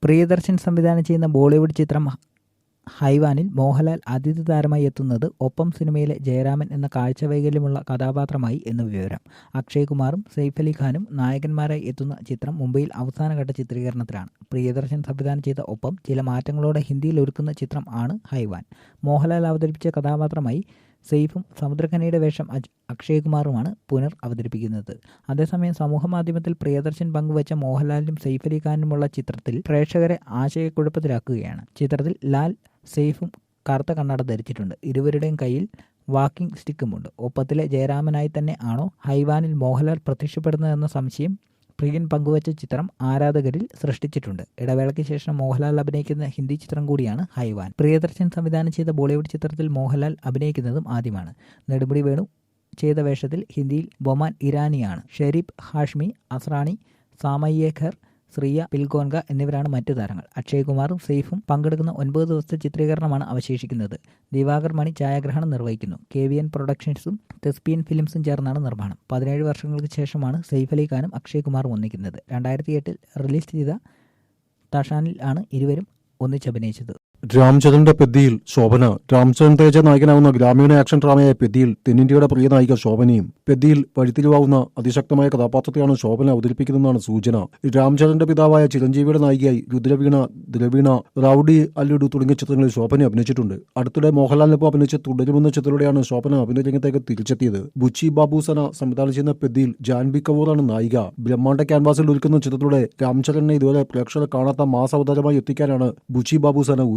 പ്രിയദർശൻ സംവിധാനം ചെയ്യുന്ന ബോളിവുഡ് ചിത്രം ഹൈവാനിൽ മോഹൻലാൽ അതിഥി താരമായി എത്തുന്നത് ഒപ്പം സിനിമയിലെ ജയരാമൻ എന്ന കാഴ്ചവൈകല്യമുള്ള കഥാപാത്രമായി എന്ന് വിവരം. അക്ഷയ് കുമാറും സെയ്ഫ് അലി ഖാനും നായകന്മാരായി എത്തുന്ന ചിത്രം മുംബൈയിൽ അവസാനഘട്ട ചിത്രീകരണത്തിലാണ്. പ്രിയദർശൻ സംവിധാനം ചെയ്ത ഒപ്പം ചില മാറ്റങ്ങളോടെ ഹിന്ദിയിൽ ഒരുക്കുന്ന ചിത്രം ആണ് ഹൈവാൻ. മോഹൻലാൽ അവതരിപ്പിച്ച കഥാപാത്രമായി സെയ്ഫും സമുദ്രഖനിയുടെ വേഷം അക്ഷയ് കുമാറുമാണ് പുനർ അവതരിപ്പിക്കുന്നത്. അതേസമയം സമൂഹമാധ്യമത്തിൽ പ്രിയദർശൻ പങ്കുവച്ച മോഹൻലാലിനും സെയ്ഫ് അലി ഖാനുമുള്ള ചിത്രത്തിൽ പ്രേക്ഷകരെ ആശയക്കുഴപ്പത്തിലാക്കുകയാണ്. ചിത്രത്തിൽ ലാൽ സെയ്ഫും കറുത്ത കണ്ണട ധരിച്ചിട്ടുണ്ട്. ഇരുവരുടെയും കയ്യിൽ വാക്കിംഗ് സ്റ്റിക്കുമുണ്ട്. ഒപ്പത്തിലെ ജയരാമനായി തന്നെ ആണോ ഹൈവാനിൽ മോഹൻലാൽ പ്രത്യക്ഷപ്പെടുന്നതെന്ന സംശയം പ്രിയൻ പങ്കുവച്ച ചിത്രം ആരാധകരിൽ സൃഷ്ടിച്ചിട്ടുണ്ട്. ഇടവേളയ്ക്ക് ശേഷം മോഹൻലാൽ അഭിനയിക്കുന്ന ഹിന്ദി ചിത്രം കൂടിയാണ് ഹൈവാൻ. പ്രിയദർശൻ സംവിധാനം ചെയ്ത ബോളിവുഡ് ചിത്രത്തിൽ മോഹൻലാൽ അഭിനയിക്കുന്നതും ആദ്യമാണ്. നെടുമുടി വേണു ചെയ്ത വേഷത്തിൽ ഹിന്ദിയിൽ ബൊമാൻ ഇറാനിയാണ്. ഷെരീഫ് ഹാഷ്മി, അസ്രാണി, സാമയ്യേഖർ, ശ്രീയ പിൽഗോൻഗ എന്നിവരാണ് മറ്റു താരങ്ങൾ. അക്ഷയ് കുമാറും സെയ്ഫും പങ്കെടുക്കുന്ന 9 ദിവസത്തെ ചിത്രീകരണമാണ് അവശേഷിക്കുന്നത്. ദിവാകർ മണി ഛായാഗ്രഹണം നിർവഹിക്കുന്നു. KVN പ്രൊഡക്ഷൻസും തെസ്പിയൻ ഫിലിംസും ചേർന്നാണ് നിർമ്മാണം. 17 വർഷങ്ങൾക്ക് ശേഷമാണ് സെയ്ഫ് അലി ഖാനും അക്ഷയ് കുമാറും ഒന്നിക്കുന്നത്. 2008 റിലീസ് ചെയ്ത തഷാനിൽ ആണ് ഇരുവരും ഒന്നിച്ചഭിനയിച്ചത്. രാംചരന്റെ പെദ്ദിയിൽ ശോഭന. രാംചരൻ തേജ നായകനാവുന്ന ഗ്രാമീണ ആക്ഷൻ ഡ്രാമയായ പെദ്ദിയിൽ തെന്നിന്ത്യയുടെ പ്രിയ നായിക ശോഭനയും പെദ്ദിയിൽ വഴിത്തിരിവാവുന്ന അതിശക്തമായ കഥാപാത്രത്തെയാണ് ശോഭന അവതരിപ്പിക്കുന്നതെന്നാണ് സൂചന. രാംചരന്റെ പിതാവായ ചിരഞ്ജീവിയുടെ നായികയായി രുദ്രവീണ, ദ്രവീണ, റൌഡി അല്ലുഡു തുടങ്ങിയ ചിത്രങ്ങളിൽ ശോഭന അഭിനയിച്ചിട്ടുണ്ട്. അടുത്തിടെ മോഹൻലാലിനൊപ്പം അഭിനയിച്ച് തുടരുമെന്ന ചിത്രത്തിലൂടെയാണ് ശോഭന അഭിനയ രംഗത്തേക്ക് തിരിച്ചെത്തിയത്. ബുച്ചി ബാബുസന സംവിധാനം ചെയ്യുന്ന പെദ്ദിയിൽ ജാൻവി കപൂറാണ് നായിക. ബ്രഹ്മാണ്ഡ ക്യാൻവാസിൽ ഒരുക്കുന്ന ചിത്രത്തിലൂടെ രാംചരനെ ഇതുവരെ പ്രേക്ഷകർ കാണാത്ത മാസ് അവതാരമായി എത്തിക്കാനാണ് ബുച്ചി ബാബുസന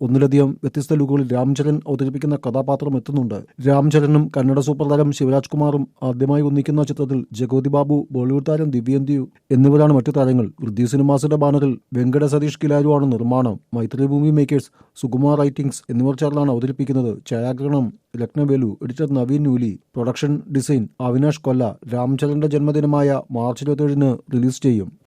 ഒന്നിലധികം വ്യത്യസ്ത ലുക്കുകളിൽ രാംചരൻ അവതരിപ്പിക്കുന്ന കഥാപാത്രം എത്തുന്നുണ്ട്. രാംചരനും കന്നഡ സൂപ്പർ താരം ശിവരാജ് കുമാറും ആദ്യമായി ഒന്നിക്കുന്ന ചിത്രത്തിൽ ജഗോതി ബാബു, ബോളിവുഡ് താരം ദിവ്യന്തിയു എന്നിവരാണ് മറ്റു താരങ്ങൾ. വൃദ്ധി സിനിമാസിന്റെ ബാനറിൽ വെങ്കട സതീഷ് കിലാരുവാണ് നിർമ്മാണം. മൈത്രിഭൂമി മേക്കേഴ്സ്, സുകുമാർ റൈറ്റിംഗ്സ് എന്നിവർ ചേർന്നാണ് അവതരിപ്പിക്കുന്നത്. ഛായാഗ്രഹണം Laknavelu, editor Naveen Nooli, production design Avinash Kolla. രാംചരന്റെ ജന്മദിനമായ മാർച്ച് 27 റിലീസ് ചെയ്യും.